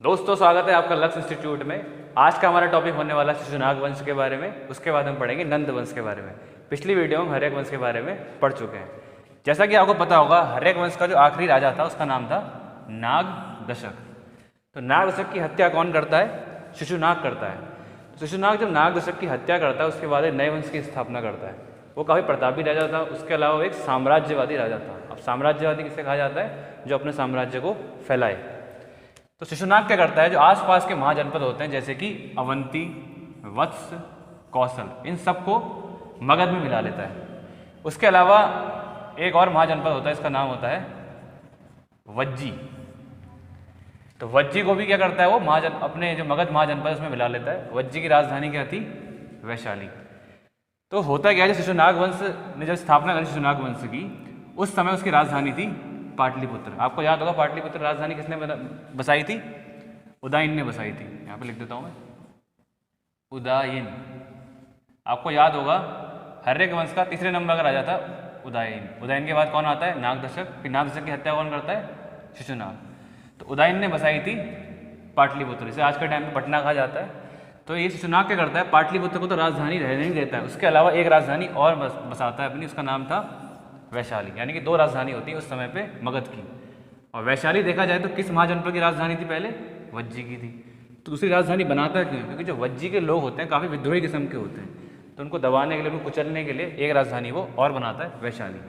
दोस्तों स्वागत है आपका लक्ष्य इंस्टीट्यूट में। आज का हमारा टॉपिक होने वाला है शिशुनाग वंश के बारे में। उसके बाद हम पढ़ेंगे नंद वंश के बारे में। पिछली वीडियो में हम हर्यक वंश के बारे में पढ़ चुके हैं। जैसा कि आपको पता होगा, हर्यक वंश का जो आखिरी राजा था उसका नाम था नाग दशक। तो नाग दशक की हत्या कौन करता है? शिशुनाग करता है। तो शिशुनाग जब नाग दशक की हत्या करता है उसके बाद एक नए वंश की स्थापना करता है। वो काफ़ी प्रतापी राजा था। उसके अलावा वो एक साम्राज्यवादी राजा था। अब साम्राज्यवादी किसे कहा जाता है? जो अपने साम्राज्य को फैलाए। तो शिशुनाग क्या करता है, जो आसपास के महाजनपद होते हैं जैसे कि अवंती, वत्स, कौशल, इन सबको मगध में मिला लेता है। उसके अलावा एक और महाजनपद होता है, इसका नाम होता है वज्जी। तो वज्जी को भी क्या करता है, वो अपने जो मगध महाजनपद है उसमें मिला लेता है। वज्जी की राजधानी क्या थी? वैशाली। तो होता क्या है, शिशुनाग वंश ने जब स्थापना करी शिशुनाग वंश की, उस समय उसकी राजधानी थी पाटलिपुत्र। आपको याद होगा पाटलिपुत्र राजधानी किसने बसाई थी? उदयन ने बसाई थी। यहाँ पे लिख देता हूँ मैं, उदयन। आपको याद होगा हर्यक वंश का तीसरे नंबर का राजा था उदयन। उदयन के बाद कौन आता है? नागदशक। फिर नागदशक की हत्या कौन करता है? शिशुनाग। तो उदयन ने बसाई थी पाटलिपुत्र, इसे आज के टाइम में पटना कहा जाता है। तो ये शिशुनाग क्या करता है, पाटलिपुत्र को तो राजधानी रहने नहीं देता है, उसके अलावा एक राजधानी और बसाता है अपनी, उसका नाम था वैशाली। यानी कि दो राजधानी होती है उस समय पे मगध की। और वैशाली देखा जाए तो किस महाजनपद की राजधानी थी? पहले वज्जी की थी। तो दूसरी राजधानी बनाता क्यों? क्योंकि जो वज्जी के लोग होते हैं काफ़ी विद्रोही किस्म के होते हैं, तो उनको दबाने के लिए, उनको कुचलने के लिए एक राजधानी वो और बनाता है, वैशाली।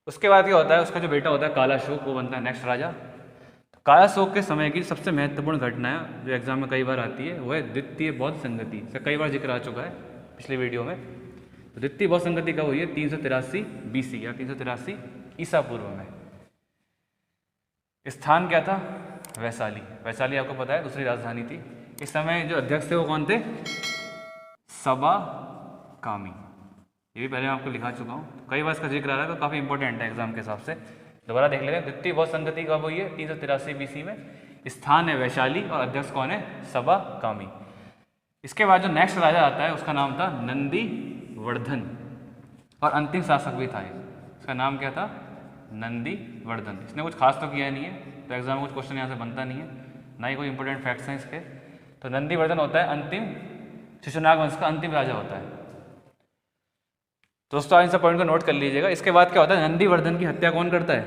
उसके बाद क्या होता है, उसका जो बेटा होता है कालाशोक, वो बनता है नेक्स्ट राजा। तो कालाशोक के समय की सबसे महत्वपूर्ण घटना जो एग्जाम में कई बार आती है, वो है द्वितीय बौद्ध संगति। इसका कई बार जिक्र आ चुका है पिछली वीडियो में। तो द्वितीय बौद्ध संगति कब हुई है? 383 BC या 383 ईसा पूर्व में। स्थान क्या था? वैशाली। वैशाली आपको पता है दूसरी राजधानी थी। इस समय जो अध्यक्ष थे वो कौन थे? सबा कामी। ये भी पहले मैं आपको लिखा चुका हूँ, कई बार इसका जिक्र आ रहा है, तो काफ़ी इंपॉर्टेंट है एग्जाम के हिसाब से। दोबारा देख लेते हैं, द्वितीय बौद्ध संगति कब हुई है? 383 BC में। स्थान है वैशाली और अध्यक्ष कौन है? सबा कामी। इसके बाद जो नेक्स्ट राजा आता है उसका नाम था नंदी वर्धन, और अंतिम शासक भी था। इसका नाम क्या था? नंदी वर्धन। इसने कुछ खास तो किया नहीं है, तो एग्जाम में कुछ क्वेश्चन यहाँ से बनता नहीं है, ना ही कोई इंपॉर्टेंट फैक्ट्स हैं इसके। तो नंदी वर्धन होता है अंतिम, शिशुनाग वंश का अंतिम राजा होता है। दोस्तों इन सब पॉइंट को नोट कर लीजिएगा। इसके बाद क्या होता है, नंदी वर्धन की हत्या कौन करता है?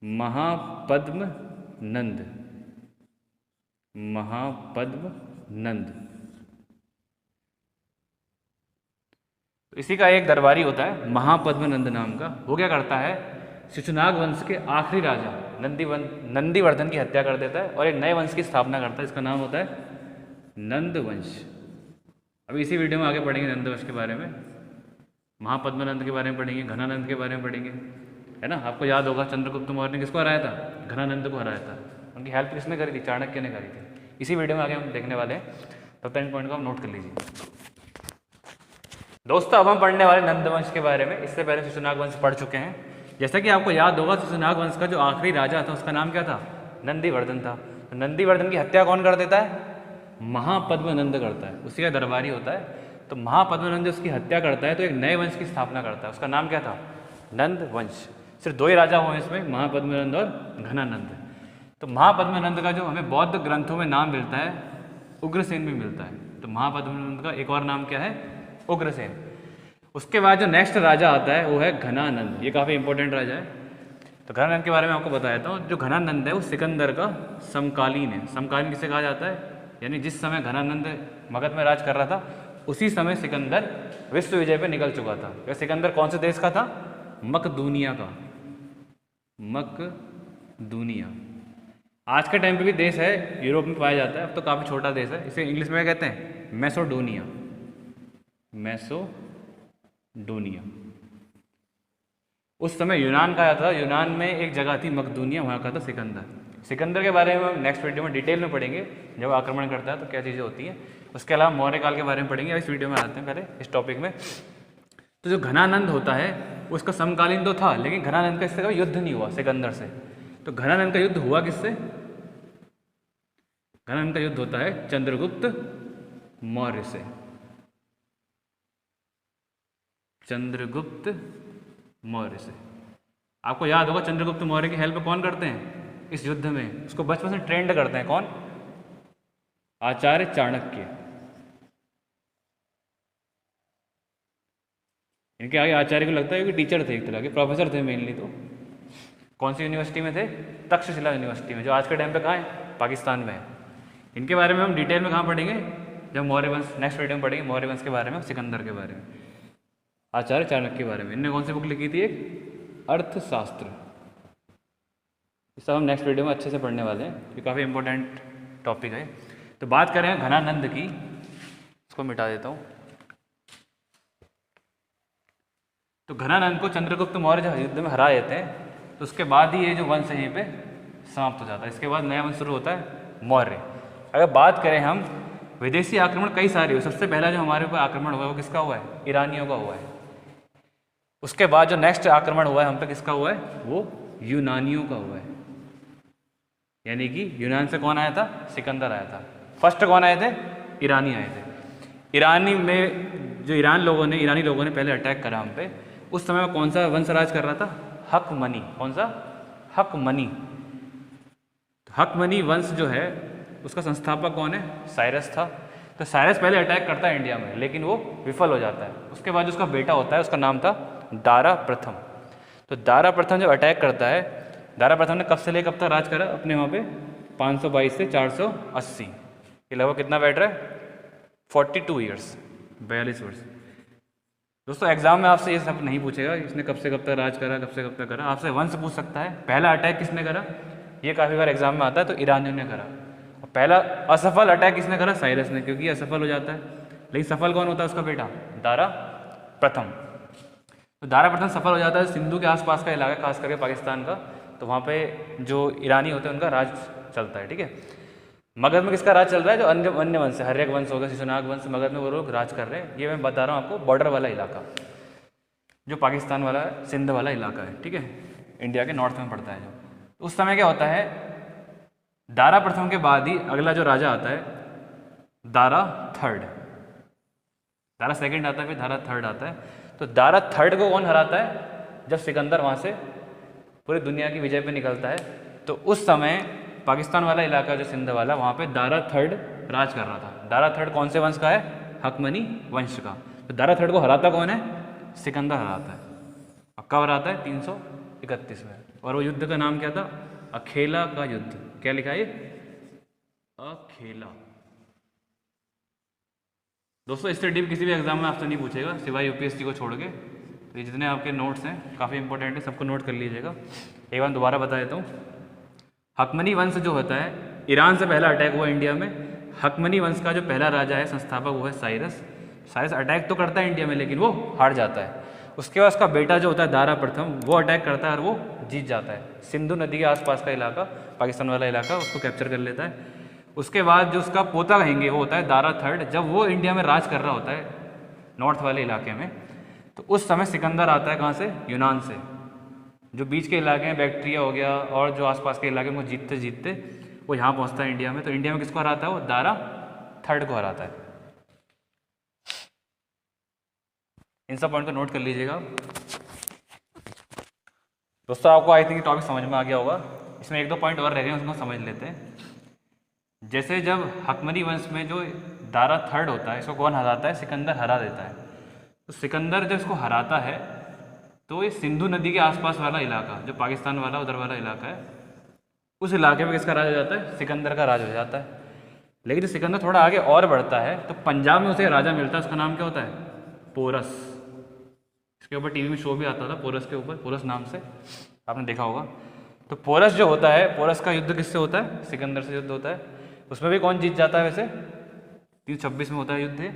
महापद्म नंद। महापद्म नंद। तो इसी का एक दरबारी होता है महापद्मनंद नाम का। वो क्या करता है, शिशुनाग वंश के आखिरी राजा नंदीवर्धन की हत्या कर देता है और एक नए वंश की स्थापना करता है। इसका नाम होता है नंद वंश। अभी इसी वीडियो में आगे पढ़ेंगे नंद वंश के बारे में, महापद्मनंद के बारे में पढ़ेंगे, घनानंद के बारे में पढ़ेंगे, है ना। आपको याद होगा चंद्रगुप्त मौर्य ने किसको हराया था? घनानंद को हराया था। उनकी हेल्प किसने करी थी? चाणक्य ने करी थी। इसी वीडियो में आगे हम देखने वाले हैं, तब तक इन पॉइंट को आप नोट कर लीजिए। दोस्तों अब हम पढ़ने वाले नंद वंश के बारे में। इससे पहले शिशुनाग वंश पढ़ चुके हैं। जैसा कि आपको याद होगा, शिशुनाग वंश का जो आखिरी राजा था उसका नाम क्या था? नंदीवर्धन था। तो नंदीवर्धन की हत्या कौन कर देता है? महापद्मनंद करता है, उसी का दरबारी होता है। तो महापद्मनंद उसकी हत्या करता है तो एक नए वंश की स्थापना करता है, उसका नाम क्या था? नंद वंश। सिर्फ दो ही राजा हुए इसमें, महापद्मनंद और घनानंद। तो महापद्मनंद का जो हमें बौद्ध ग्रंथों में नाम मिलता है, उग्रसेन भी मिलता है। तो महापद्मनंद का एक और नाम क्या है? उग्रसेन। उसके बाद जो नेक्स्ट राजा आता है वो है घनानंद। ये काफ़ी इंपॉर्टेंट राजा है। तो घनानंद के बारे में आपको बताया था। जो घनानंद है वो सिकंदर का समकालीन है। समकालीन किसे कहा जाता है? यानी जिस समय घनानंद मगध में राज कर रहा था उसी समय सिकंदर विश्व विजय पे निकल चुका था। या सिकंदर कौन से देश का था? मकदूनिया का। मकदूनिया आज के टाइम पे भी देश है, यूरोप में पाया जाता है। अब तो काफ़ी छोटा देश है। इसे इंग्लिश में कहते हैं मैसोडोनिया। मैसोडोनिया। उस समय यूनान का था। यूनान में एक जगह थी मकदूनिया, वहाँ का था सिकंदर। सिकंदर के बारे में हम नेक्स्ट वीडियो में डिटेल में पढ़ेंगे, जब आक्रमण करता है तो क्या चीज़ें होती हैं। उसके अलावा मौर्य काल के बारे में पढ़ेंगे। इस वीडियो में आते हैं पहले इस टॉपिक में। तो जो घनानंद होता है उसका समकालीन तो था, लेकिन घनानंद का इससे कभी युद्ध नहीं हुआ सिकंदर से। तो घनानंद का युद्ध हुआ किससे? घनानंद का युद्ध होता है चंद्रगुप्त मौर्य से। चंद्रगुप्त मौर्य से। आपको याद होगा चंद्रगुप्त मौर्य की हेल्प कौन करते हैं? इस युद्ध में उसको बचपन से ट्रेंड करते हैं कौन? आचार्य चाणक्य। इनके आगे आचार्य को लगता है कि टीचर थे, एक तरह के प्रोफेसर थे मेनली। तो कौन सी यूनिवर्सिटी में थे? तक्षशिला यूनिवर्सिटी में, जो आज के टाइम पे कहाँ है? पाकिस्तान में है। इनके बारे में हम डिटेल में कहाँ पढ़ेंगे? जब मौर्य वंश नेक्स्ट वीडियो में पढ़ेंगे, मौर्य वंश के बारे में, सिकंदर के बारे में, आचार्य चाणक्य के बारे में। इनने कौन सी बुक लिखी थी? एक अर्थशास्त्र। इस सब हम नेक्स्ट वीडियो में अच्छे से पढ़ने वाले हैं, ये काफ़ी इंपॉर्टेंट टॉपिक है। तो बात करें घनानंद की, इसको मिटा देता हूँ। तो घनानंद को चंद्रगुप्त मौर्य जब युद्ध में हरा देते हैं, तो उसके बाद ही ये जो वंश है यहीं पे समाप्त हो जाता है। इसके बाद नया वंश शुरू होता है मौर्य। अगर बात करें हम, विदेशी आक्रमण कई सारे हुए। सबसे पहला जो हमारे ऊपर आक्रमण हुआ है वो किसका हुआ है? ईरानियों का हुआ है। उसके बाद जो नेक्स्ट आक्रमण हुआ है हम पे किसका हुआ है? वो यूनानियों का हुआ है। यानी कि यूनान से कौन आया था? सिकंदर आया था। फर्स्ट कौन आए थे? ईरानी आए थे। ईरानी में जो ईरानी लोगों ने पहले अटैक करा हम पे, उस समय में कौन सा वंश राज कर रहा था? हकमनी। कौन सा? हकमनी। हकमनी वंश जो है उसका संस्थापक कौन है? साइरस था। तो साइरस पहले अटैक करता है इंडिया में, लेकिन वो विफल हो जाता है। उसके बाद उसका बेटा होता है, उसका नाम था दारा प्रथम। तो दारा प्रथम जब अटैक करता है, दारा प्रथम ने कब से लेकर कब तक राज करा अपने वहाँ पे? 522 से 480। ये लगभग कितना बैठ रहा है? 42 ईयर्स, 42 वर्ष। दोस्तों एग्जाम में आपसे ये सब नहीं पूछेगा इसने कब से कब तक राज करा, कब से कब तक करा। आपसे वंश पूछ सकता है। पहला अटैक किसने करा? ये काफ़ी बार एग्जाम में आता है, तो ईरानियों ने करा। और पहला असफल अटैक किसने करा? साइरस ने, क्योंकि ये असफल हो जाता है। लेकिन सफल कौन होता है? उसका बेटा दारा प्रथम। तो दारा प्रथम सफल हो जाता है। सिंधु के आसपास का इलाका, खास करके पाकिस्तान का, तो वहाँ पे जो ईरानी होते हैं उनका राज चलता है। ठीक है। मगध में किसका राज चल रहा है? जो अन्य वंश है, हर्यक वंश होगा, शिशुनाग वंश, मगध में वो लोग राज कर रहे हैं। ये मैं बता रहा हूँ आपको, बॉर्डर वाला इलाका जो पाकिस्तान वाला है, सिंध वाला इलाका है। ठीक है, इंडिया के नॉर्थ में पड़ता है जो। उस समय क्या होता है, दारा प्रथम के बाद ही अगला जो राजा आता है दारा थर्ड। दारा सेकंड आता है, फिर दारा थर्ड आता है। तो दारा थर्ड को कौन हराता है? जब सिकंदर वहाँ से पूरी दुनिया की विजय पे निकलता है, तो उस समय पाकिस्तान वाला इलाका जो सिंध वाला, वहाँ पे दारा थर्ड राज कर रहा था। दारा थर्ड कौन से वंश का है? हकमनी वंश का। तो दारा थर्ड को हराता कौन है? सिकंदर हराता है। और कब हराता है? 331 में। और वो युद्ध का नाम क्या था? अखेला का युद्ध। क्या लिखा है? अखेला। दोस्तों इससे डीप किसी भी एग्जाम में आपसे नहीं पूछेगा, सिवाय यूपीएससी को छोड़ के। तो ये जितने आपके नोट्स हैं काफ़ी इंपॉर्टेंट है, सबको नोट कर लीजिएगा। एक बार दोबारा बता देता हूँ। हकमनी वंश जो होता है, ईरान से पहला अटैक हुआ इंडिया में। हकमनी वंश का जो पहला राजा है, संस्थापक, वो है साइरस। साइरस अटैक तो करता है इंडिया में, लेकिन वो हार जाता है। उसके बाद उसका बेटा जो होता है दारा प्रथम, वो अटैक करता है और वो जीत जाता है। सिंधु नदी के आसपास का इलाका, पाकिस्तान वाला इलाका, उसको कैप्चर कर लेता है। उसके बाद जो उसका पोता कहेंगे वो होता है दारा थर्ड। जब वो इंडिया में राज कर रहा होता है नॉर्थ वाले इलाके में, तो उस समय सिकंदर आता है कहाँ से? यूनान से। जो बीच के इलाके हैं, बैक्ट्रिया हो गया और जो आसपास के इलाके में, वो जीतते जीतते वो यहाँ पहुँचता है इंडिया में। तो इंडिया में किसको हराता है? वो दारा थर्ड को हराता है। इन सब पॉइंट को नोट कर लीजिएगा दोस्तों। आपको आई थिंक टॉपिक समझ में आ गया होगा। इसमें एक दो पॉइंट और रह गए हैं, उसको समझ लेते हैं। जैसे जब हकमनी वंश में जो दारा थर्ड होता है, इसको कौन हराता है? सिकंदर हरा देता है। तो सिकंदर जब इसको हराता है, तो ये सिंधु नदी के आसपास वाला इलाका, जो पाकिस्तान वाला उधर वाला इलाका है, उस इलाके में किसका राज हो जाता है? सिकंदर का राज हो जाता है। लेकिन जब सिकंदर थोड़ा आगे और बढ़ता है, तो पंजाब में उसे राजा मिलता है। उसका नाम क्या होता है? पोरस। इसके ऊपर टीवी में शो भी आता था, पोरस के ऊपर, पोरस नाम से, आपने देखा होगा। तो पोरस जो होता है, पोरस का युद्ध किससे होता है? सिकंदर से युद्ध होता है। उसमें भी कौन जीत जाता है? वैसे 326 में होता है युद्ध,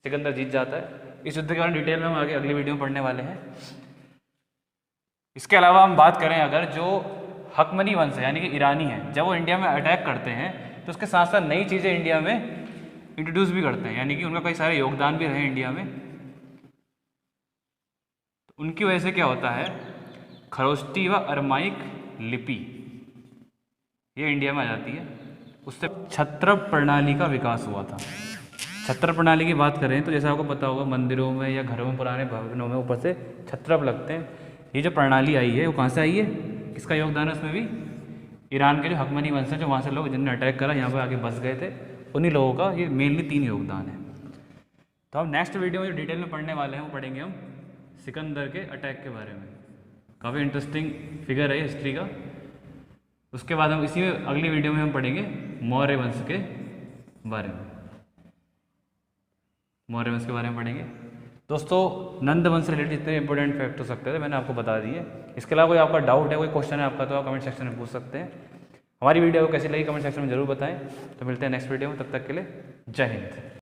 सिकंदर जीत जाता है। इस युद्ध के बारे में डिटेल में हम आगे अगली वीडियो में पढ़ने वाले हैं। इसके अलावा हम बात करें अगर, जो हकमनी वंश है यानी कि ईरानी है, जब वो इंडिया में अटैक करते हैं, तो उसके साथ साथ नई चीज़ें इंडिया में इंट्रोड्यूस भी करते हैं, यानी कि उनका कई सारे योगदान भी रहे इंडिया में। तो उनकी वजह से क्या होता है, खरोष्टी व अरमाइक लिपि ये इंडिया में आ जाती है। उससे छत्र प्रणाली का विकास हुआ था। छत्र प्रणाली की बात करें तो जैसे आपको पता होगा, मंदिरों में या घरों में, पुराने भवनों में ऊपर से छत्र लगते हैं। ये जो प्रणाली आई है वो कहाँ से आई है? किसका योगदान है उसमें भी? ईरान के जो हकमनी वंश है, जो वहाँ से लोग जिनने अटैक करा यहाँ पर आके बस गए थे, उन्हीं लोगों का ये मेनली 3 योगदान है। तो हम नेक्स्ट वीडियो में जो डिटेल में पढ़ने वाले हैं वो पढ़ेंगे हम सिकंदर के अटैक के बारे में। काफ़ी इंटरेस्टिंग फिगर है हिस्ट्री का। उसके बाद हम इसी में अगली वीडियो में हम पढ़ेंगे मौर्य वंश के बारे में, मौर्य वंश के बारे में पढ़ेंगे। दोस्तों नंद वंश से रिलेटेड जितने इंपॉर्टेंट फैक्ट हो सकते थे मैंने आपको बता दिए। इसके अलावा कोई आपका डाउट है, कोई क्वेश्चन है आपका, तो आप कमेंट सेक्शन में पूछ सकते हैं। हमारी वीडियो को कैसी लगी कमेंट सेक्शन में जरूर बताएं। तो मिलते हैं नेक्स्ट वीडियो में, तब तक के लिए जय हिंद।